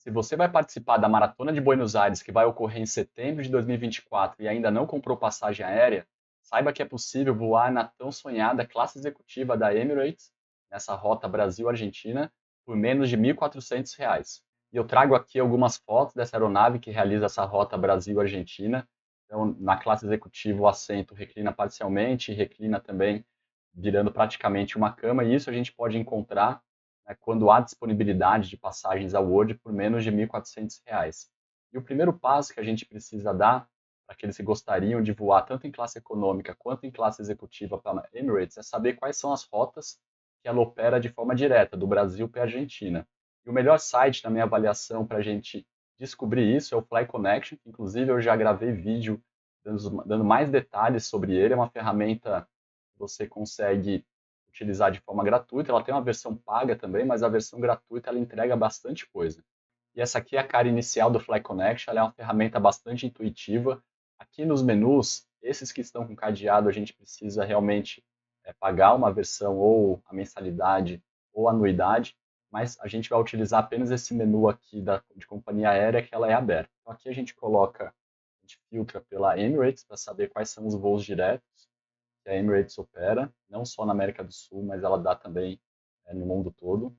Se você vai participar da Maratona de Buenos Aires, que vai ocorrer em setembro de 2024 e ainda não comprou passagem aérea, saiba que é possível voar na tão sonhada classe executiva da Emirates, nessa rota Brasil-Argentina, por menos de R$ 1.400. E eu trago aqui algumas fotos dessa aeronave que realiza essa rota Brasil-Argentina. Então, na classe executiva, o assento reclina parcialmente e reclina também, virando praticamente uma cama, e isso a gente pode encontrar, né, quando há disponibilidade de passagens ao World por menos de R$ 1.400. E o primeiro passo que a gente precisa dar para aqueles que gostariam de voar tanto em classe econômica quanto em classe executiva para a Emirates é saber quais são as rotas que ela opera de forma direta, do Brasil para a Argentina. E o melhor site, na minha avaliação, para a gente descobrir isso é o Fly Connection, que inclusive eu já gravei vídeo dando mais detalhes sobre ele. É uma ferramenta que você consegue utilizar de forma gratuita. Ela tem uma versão paga também, mas a versão gratuita ela entrega bastante coisa. E essa aqui é a cara inicial do Fly Connection. Ela é uma ferramenta bastante intuitiva. Aqui nos menus, esses que estão com cadeado, a gente precisa realmente pagar uma versão ou a mensalidade ou a anuidade, mas a gente vai utilizar apenas esse menu aqui de companhia aérea que ela é aberta. Então aqui a gente coloca, a gente filtra pela Emirates para saber quais são os voos diretos que a Emirates opera, não só na América do Sul, mas ela dá também no mundo todo.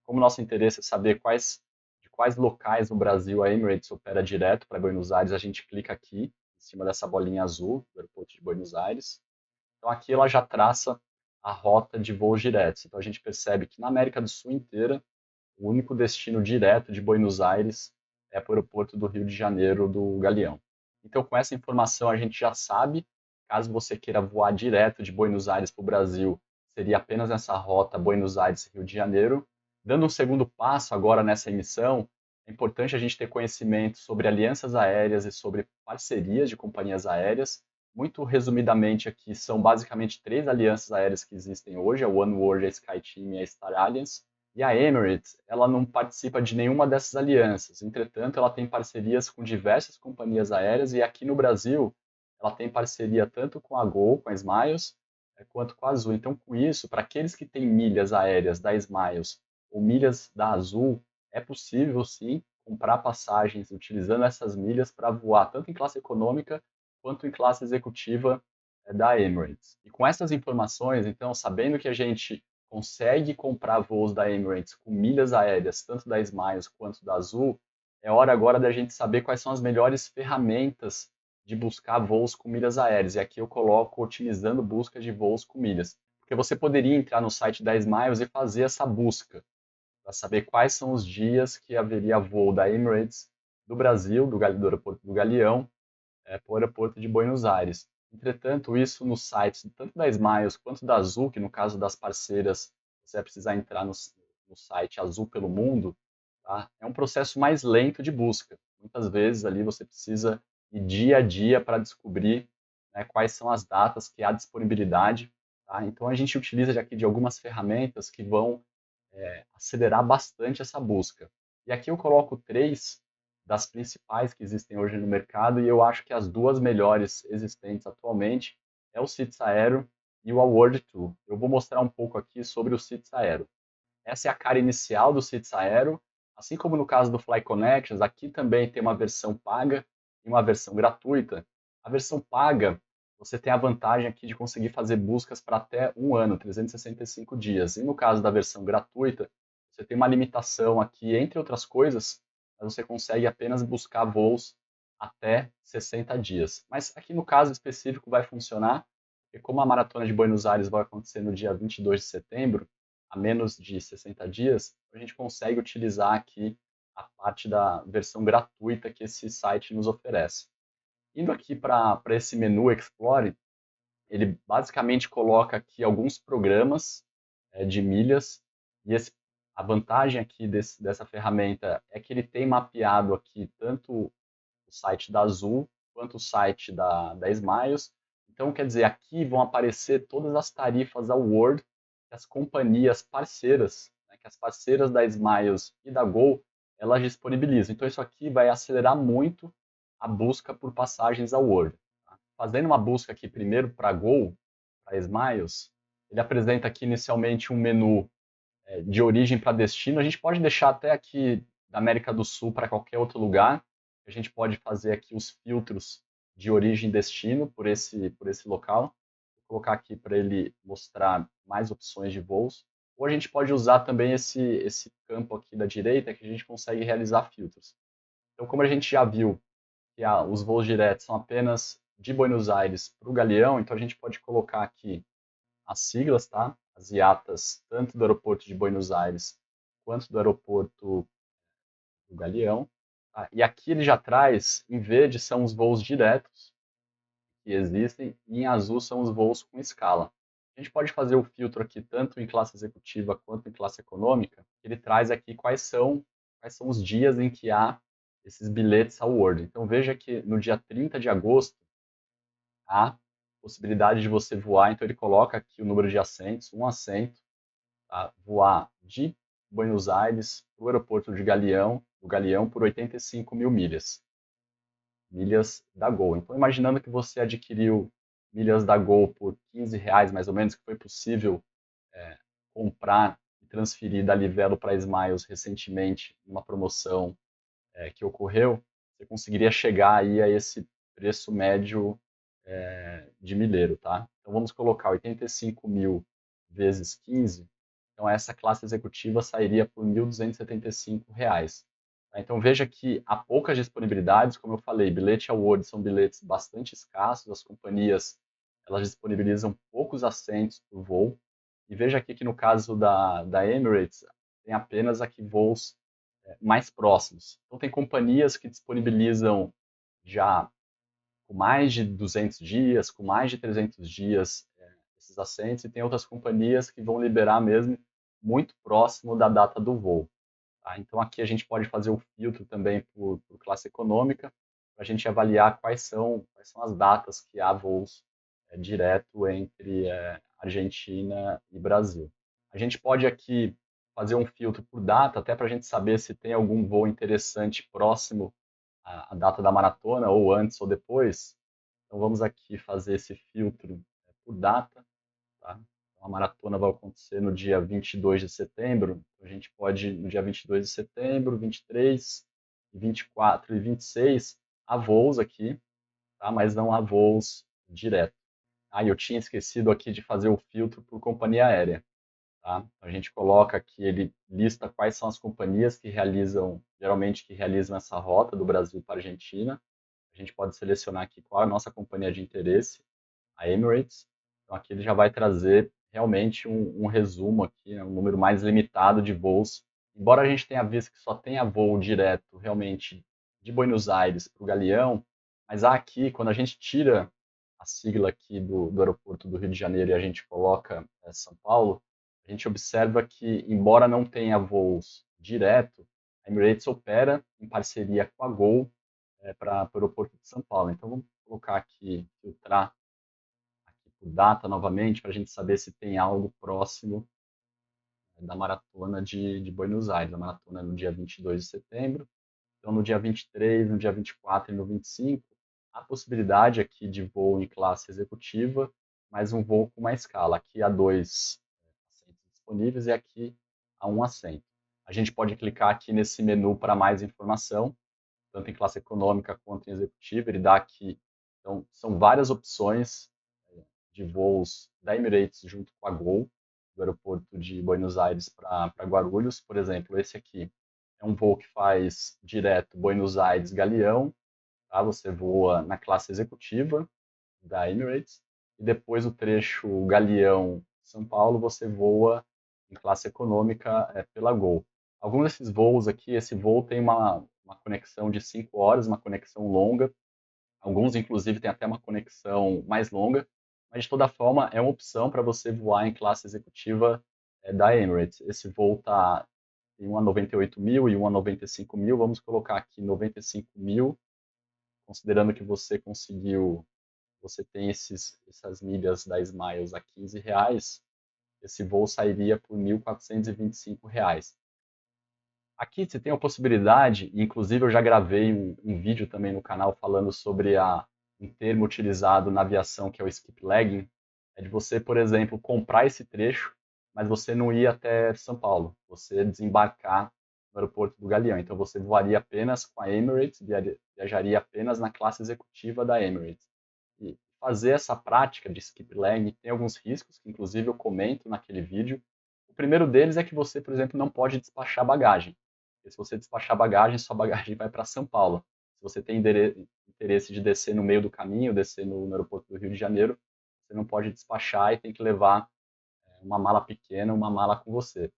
Como nosso interesse é saber de quais locais no Brasil a Emirates opera direto para Buenos Aires, a gente clica aqui, em cima dessa bolinha azul do aeroporto de Buenos Aires. Então aqui ela já traça a rota de voos diretos. Então a gente percebe que na América do Sul inteira, o único destino direto de Buenos Aires é para o aeroporto do Rio de Janeiro do Galeão. Então com essa informação a gente já sabe, caso você queira voar direto de Buenos Aires para o Brasil, seria apenas essa rota Buenos Aires-Rio de Janeiro. Dando um segundo passo agora nessa emissão, é importante a gente ter conhecimento sobre alianças aéreas e sobre parcerias de companhias aéreas. Muito resumidamente aqui, são basicamente três alianças aéreas que existem hoje, a oneworld, a SkyTeam e a Star Alliance. E a Emirates, ela não participa de nenhuma dessas alianças. Entretanto, ela tem parcerias com diversas companhias aéreas e aqui no Brasil, ela tem parceria tanto com a Gol, com a Smiles, quanto com a Azul. Então, com isso, para aqueles que têm milhas aéreas da Smiles ou milhas da Azul, é possível sim comprar passagens utilizando essas milhas para voar tanto em classe econômica quanto em classe executiva da Emirates. E com essas informações, então, sabendo que a gente consegue comprar voos da Emirates com milhas aéreas, tanto da Smiles quanto da Azul, é hora agora da gente saber quais são as melhores ferramentas de buscar voos com milhas aéreas. E aqui eu coloco otimizando busca de voos com milhas. Porque você poderia entrar no site da Smiles e fazer essa busca para saber quais são os dias que haveria voo da Emirates do Brasil, do aeroporto do Galeão, para o aeroporto de Buenos Aires. Entretanto, isso nos sites tanto da Smiles quanto da Azul, que no caso das parceiras, você vai precisar entrar no site Azul pelo Mundo, tá? É um processo mais lento de busca. Muitas vezes ali você precisa ir dia a dia para descobrir, né, quais são as datas que há disponibilidade. Tá? Então a gente utiliza aqui de algumas ferramentas que vão acelerar bastante essa busca. E aqui eu coloco três das principais que existem hoje no mercado e eu acho que as duas melhores existentes atualmente é o Cits Aero e o Award 2. Eu vou mostrar um pouco aqui sobre o Cits Aero. Essa é a cara inicial do Cits Aero, assim como no caso do Fly Connections, aqui também tem uma versão paga e uma versão gratuita. A versão paga, você tem a vantagem aqui de conseguir fazer buscas para até um ano, 365 dias. E no caso da versão gratuita, você tem uma limitação aqui, entre outras coisas, mas você consegue apenas buscar voos até 60 dias. Mas aqui no caso específico vai funcionar, porque como a Maratona de Buenos Aires vai acontecer no dia 22 de setembro, a menos de 60 dias, a gente consegue utilizar aqui a parte da versão gratuita que esse site nos oferece. Indo aqui para esse menu Explore, ele basicamente coloca aqui alguns programas de milhas, e a vantagem aqui dessa ferramenta é que ele tem mapeado aqui tanto o site da Azul quanto o site da Smiles. Então, quer dizer, aqui vão aparecer todas as tarifas ao Word que as companhias parceiras, né, que as parceiras da Smiles e da Gol, elas disponibilizam. Então, isso aqui vai acelerar muito a busca por passagens ao Word. Tá? Fazendo uma busca aqui primeiro para a Gol, para a Smiles, ele apresenta aqui inicialmente um menu de origem para destino. A gente pode deixar até aqui da América do Sul para qualquer outro lugar. A gente pode fazer aqui os filtros de origem e destino por esse local. Vou colocar aqui para ele mostrar mais opções de voos. Ou a gente pode usar também esse campo aqui da direita que a gente consegue realizar filtros. Então, como a gente já viu que os voos diretos são apenas de Buenos Aires para o Galeão, então a gente pode colocar aqui as siglas, tá? As IATAs, tanto do aeroporto de Buenos Aires quanto do aeroporto do Galeão. Tá? E aqui ele já traz, em verde são os voos diretos que existem, e em azul são os voos com escala. A gente pode fazer o filtro aqui tanto em classe executiva quanto em classe econômica. Ele traz aqui quais são os dias em que há esses bilhetes ao World. Então veja que no dia 30 de agosto há possibilidade de você voar, então ele coloca aqui o número de assentos, um assento, tá? Voar de Buenos Aires para o aeroporto de Galeão, do Galeão por 85 mil milhas da Gol. Então, imaginando que você adquiriu milhas da Gol por R$ 15, mais ou menos, que foi possível comprar e transferir da Livelo para Smiles recentemente, numa promoção que ocorreu, você conseguiria chegar aí a esse preço médio de milheiro, tá? Então, vamos colocar 85 mil vezes 15. Então, essa classe executiva sairia por R$ 1.275. Tá? Então, veja que há poucas disponibilidades, como eu falei, bilhete award são bilhetes bastante escassos, as companhias elas disponibilizam poucos assentos por voo, e veja aqui que no caso da Emirates, tem apenas aqui voos mais próximos. Então, tem companhias que disponibilizam já com mais de 200 dias, com mais de 300 dias esses assentos, e tem outras companhias que vão liberar mesmo muito próximo da data do voo. Tá? Então aqui a gente pode fazer o filtro também por classe econômica, para a gente avaliar quais são as datas que há voos direto entre Argentina e Brasil. A gente pode aqui fazer um filtro por data, até para a gente saber se tem algum voo interessante próximo à data da maratona, ou antes ou depois. Então vamos aqui fazer esse filtro por data. Tá? Então, a maratona vai acontecer no dia 22 de setembro. A gente pode, no dia 22 de setembro, 23, 24 e 26, há voos aqui, tá? Mas não há voos direto. Ah, eu tinha esquecido aqui de fazer o filtro por companhia aérea. Tá? A gente coloca aqui, ele lista quais são as companhias que realizam, geralmente que realizam essa rota do Brasil para a Argentina. A gente pode selecionar aqui qual é a nossa companhia de interesse, a Emirates. Então aqui ele já vai trazer realmente um resumo aqui, né, um número mais limitado de voos. Embora a gente tenha visto que só tenha voo direto realmente de Buenos Aires para o Galeão, mas aqui, quando a gente tira a sigla aqui do aeroporto do Rio de Janeiro e a gente coloca São Paulo, a gente observa que, embora não tenha voos direto, a Emirates opera em parceria com a Gol para o aeroporto de São Paulo. Então vamos colocar aqui, filtrar aqui por data novamente, para a gente saber se tem algo próximo da maratona de Buenos Aires. A maratona é no dia 22 de setembro. Então, no dia 23, no dia 24 e no 25, há possibilidade aqui de voo em classe executiva, mas um voo com uma escala. Aqui há 2 assentos disponíveis e aqui há um assento. A gente pode clicar aqui nesse menu para mais informação, tanto em classe econômica quanto em executiva. Ele dá aqui, então, são várias opções de voos da Emirates junto com a Gol, do aeroporto de Buenos Aires para Guarulhos. Por exemplo, esse aqui é um voo que faz direto Buenos Aires-Galeão, tá? Você voa na classe executiva da Emirates, e depois o trecho Galeão-São Paulo você voa em classe econômica pela Gol. Alguns desses voos aqui, esse voo tem uma conexão de 5 horas, uma conexão longa. Alguns, inclusive, têm até uma conexão mais longa, mas de toda forma é uma opção para você voar em classe executiva da Emirates. Esse voo está em um a 98 mil e um a 95 mil. Vamos colocar aqui 95 mil, considerando que você conseguiu, você tem essas milhas da Smiles a R$ 15, esse voo sairia por R$ 1.425. Aqui você tem a possibilidade, e inclusive eu já gravei um vídeo também no canal falando sobre um termo utilizado na aviação que é o skip legging, é de você, por exemplo, comprar esse trecho, mas você não ir até São Paulo, você desembarcar no aeroporto do Galeão. Então você voaria apenas com a Emirates, viajaria apenas na classe executiva da Emirates. E fazer essa prática de skip leg tem alguns riscos, que inclusive eu comento naquele vídeo. O primeiro deles é que você, por exemplo, não pode despachar bagagem. Porque se você despachar bagagem, sua bagagem vai para São Paulo. Se você tem interesse de descer no meio do caminho, descer no aeroporto do Rio de Janeiro, você não pode despachar e tem que levar uma mala pequena, uma mala com você.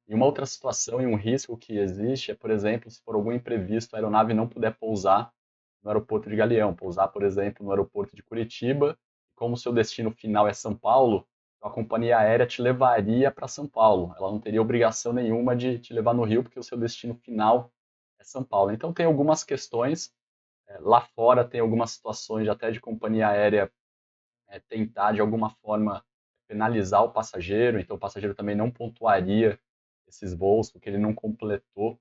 E uma outra situação e um risco que existe é, por exemplo, se por algum imprevisto a aeronave não puder pousar no aeroporto de Galeão, pousar, por exemplo, no aeroporto de Curitiba, e como o seu destino final é São Paulo, a companhia aérea te levaria para São Paulo. Ela não teria obrigação nenhuma de te levar no Rio, porque o seu destino final é São Paulo. Então tem algumas questões. Lá fora tem algumas situações até de companhia aérea tentar de alguma forma penalizar o passageiro, então o passageiro também não pontuaria esses voos porque ele não completou,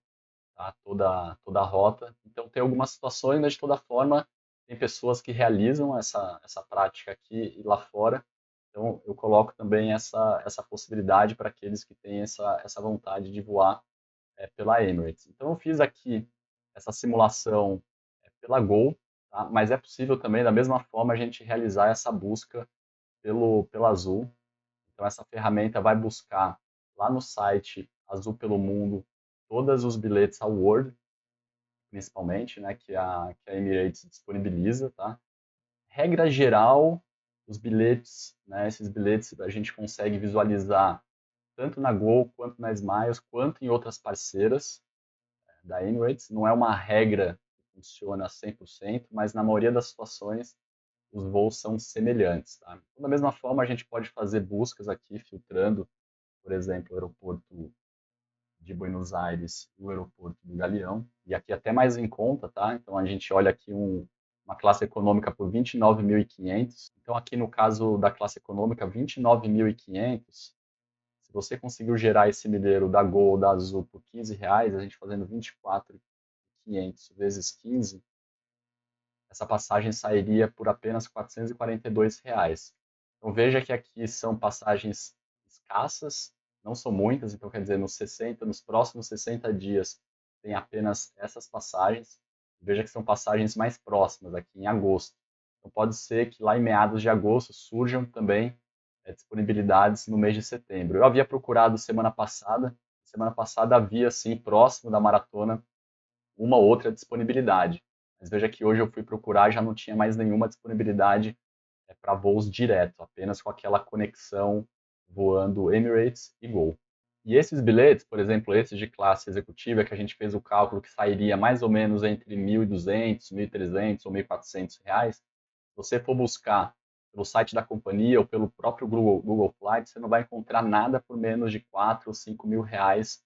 tá, toda a rota. Então tem algumas situações, mas de toda forma tem pessoas que realizam essa prática aqui e lá fora. Então eu coloco também essa possibilidade para aqueles que têm essa vontade de voar pela Emirates. Então eu fiz aqui essa simulação pela Gol, tá? Mas é possível também, da mesma forma, a gente realizar essa busca pela Azul. Então, essa ferramenta vai buscar lá no site Azul pelo Mundo todos os bilhetes ao World, principalmente, né, que a Emirates disponibiliza, tá? Regra geral, os bilhetes, né, esses bilhetes a gente consegue visualizar tanto na Gol, quanto na Smiles, quanto em outras parceiras da Emirates. Não é uma regra que funciona 100%, mas na maioria das situações os voos são semelhantes. Tá? Então, da mesma forma, a gente pode fazer buscas aqui, filtrando, por exemplo, o aeroporto de Buenos Aires e o aeroporto do Galeão, e aqui até mais em conta, tá? Então a gente olha aqui uma classe econômica por 29.500. Então aqui no caso da classe econômica, 29.500, se você conseguiu gerar esse milheiro da Gol ou da Azul por R$ 15, a gente fazendo 24.500 vezes 15, essa passagem sairia por apenas R$ 442. Então veja que aqui são passagens escassas, não são muitas, então quer dizer, nos próximos 60 dias tem apenas essas passagens. Veja que são passagens mais próximas, aqui em agosto. Então pode ser que lá em meados de agosto surjam também disponibilidades no mês de setembro. Eu havia procurado semana passada havia sim, próximo da maratona, uma outra disponibilidade. Mas veja que hoje eu fui procurar e já não tinha mais nenhuma disponibilidade para voos direto, apenas com aquela conexão voando Emirates e Gol. E esses bilhetes, por exemplo, esses de classe executiva, que a gente fez o cálculo que sairia mais ou menos entre 1.200, 1.300 ou 1.400 reais, se você for buscar pelo site da companhia ou pelo próprio Google Flights, você não vai encontrar nada por menos de 4 ou 5 mil reais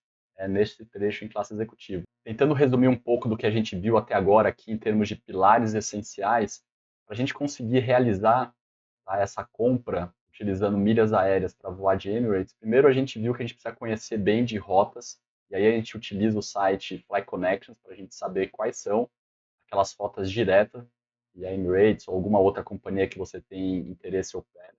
neste trecho em classe executiva. Tentando resumir um pouco do que a gente viu até agora aqui em termos de pilares essenciais, para a gente conseguir realizar, tá, essa compra utilizando milhas aéreas para voar de Emirates, primeiro a gente viu que a gente precisa conhecer bem de rotas, e aí a gente utiliza o site Fly Connections para a gente saber quais são aquelas rotas diretas, e a Emirates ou alguma outra companhia que você tem interesse opera,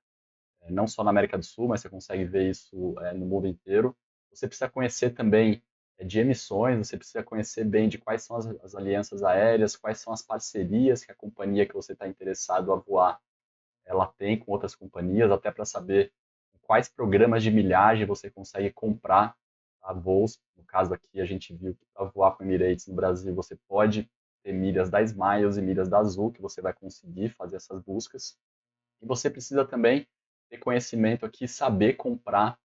não só na América do Sul, mas você consegue ver isso no mundo inteiro. Você precisa conhecer também de emissões, você precisa conhecer bem de quais são as alianças aéreas, quais são as parcerias que a companhia que você está interessado a voar ela tem com outras companhias, até para saber quais programas de milhagem você consegue comprar a voos. No caso aqui, a gente viu que para voar com Emirates no Brasil, você pode ter milhas da Smiles e milhas da Azul, que você vai conseguir fazer essas buscas. E você precisa também ter conhecimento aqui, saber comprar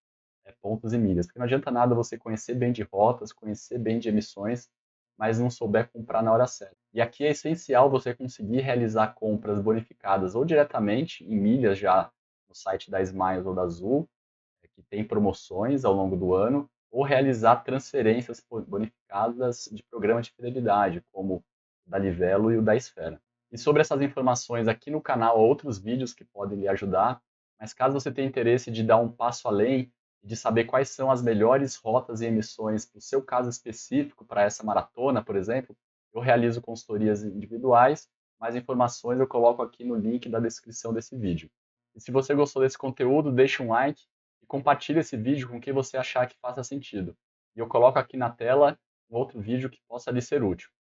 pontos e milhas. Porque não adianta nada você conhecer bem de rotas, conhecer bem de emissões, mas não souber comprar na hora certa. E aqui é essencial você conseguir realizar compras bonificadas ou diretamente em milhas já no site da Smiles ou da Azul, que tem promoções ao longo do ano, ou realizar transferências bonificadas de programa de fidelidade, como o da Livelo e o da Esfera. E sobre essas informações aqui no canal há outros vídeos que podem lhe ajudar, mas caso você tenha interesse de dar um passo além e de saber quais são as melhores rotas e emissões para o seu caso específico, para essa maratona, por exemplo, eu realizo consultorias individuais. Mais informações eu coloco aqui no link da descrição desse vídeo. E se você gostou desse conteúdo, deixe um like e compartilhe esse vídeo com quem você achar que faça sentido. E eu coloco aqui na tela um outro vídeo que possa lhe ser útil.